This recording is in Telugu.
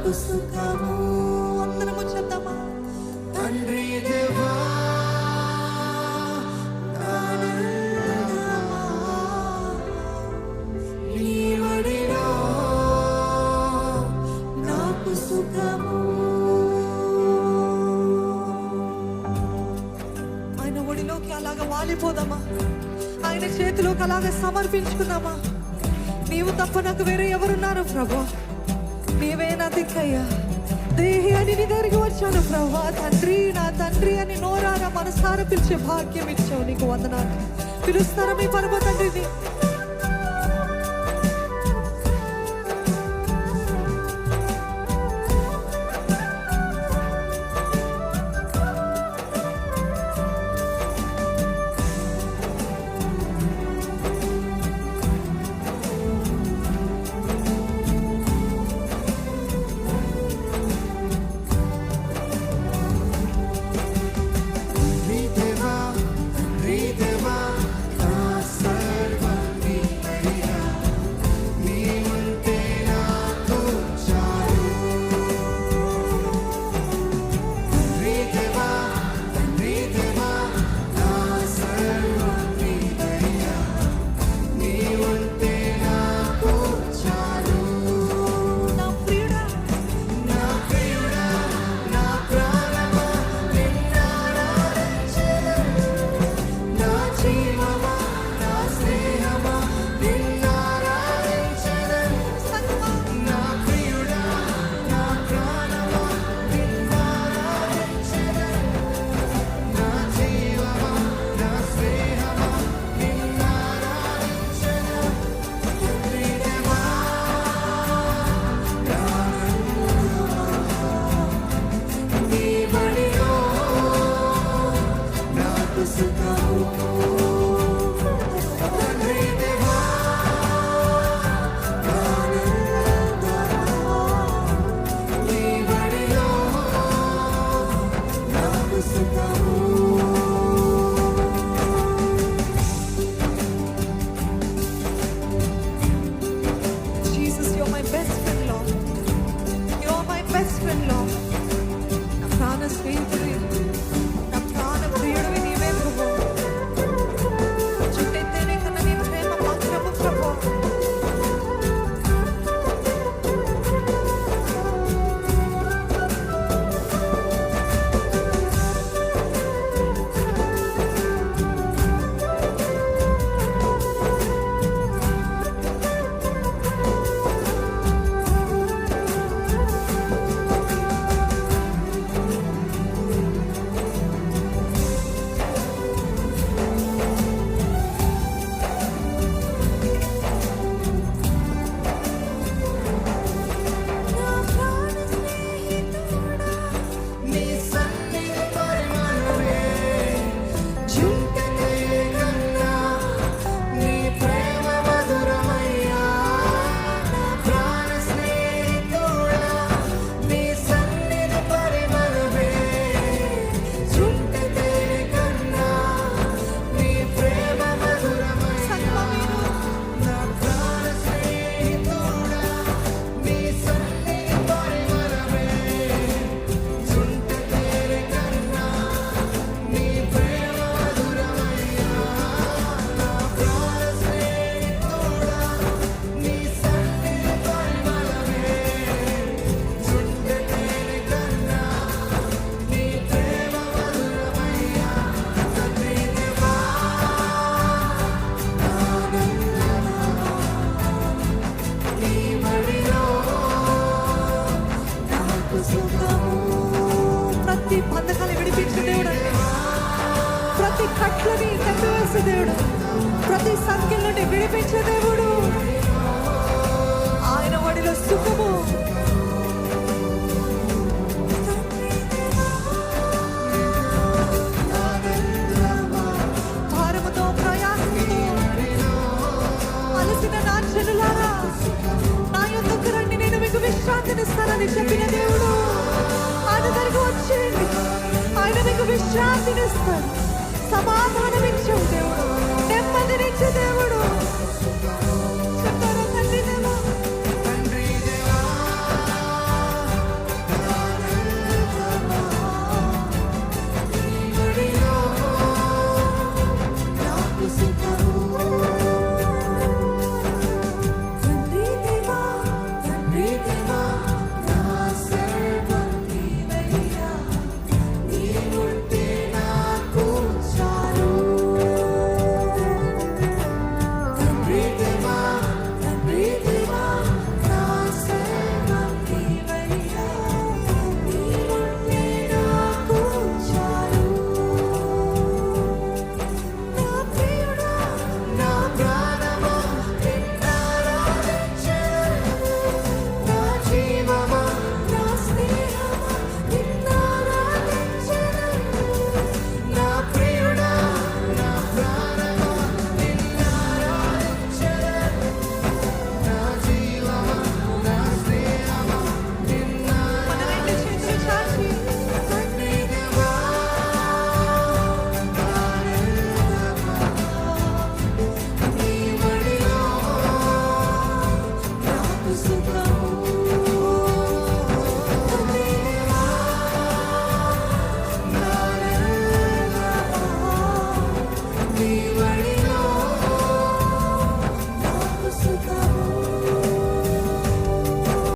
నాకు సుఖము. అందరము చెప్దామా? తండ్రి దేవా నీ ఒడిలో నాకు సుఖము. ఆయన ఒడిలోకి అలాగా వాలిపోదామా? ఆయన చేతిలోకి అలాగా సమర్పించుకుందామా? నీవు తప్ప నాకు వేరే ఎవరున్నారు ప్రభా? నీవే నా దిక్కయ్యా. దేహి అని నీ దగ్గరికి వచ్చాను ప్రభా. తండ్రి, నా తండ్రి అని నోరారా మనసారా పిలిచే భాగ్యం ఇచ్చావు. నీకు వందనాలు. పిలుస్తారా మీ పరమ తండ్రిని? ప్రతి బంధకాలు విడిపించే దేవుడు అండి. ప్రతి కట్లని కట్టివేసే దేవుడు, ప్రతి సంఖ్యల నుండి విడిపించే దేవుడు. ఆయన ఒడిలో సుఖము. భారముతో ప్రయాసముతో అలసిన నా జనులారా, నా యొద్దకు రండి, నేను మీకు విశ్రాంతినిస్తానని చెప్పిన దేవుడు. ఆయన దగ్గరకు వచ్చేయండి, ఆయన మీకు విశ్రాంతినిస్తాడు, సమాధానం ఇచ్చు.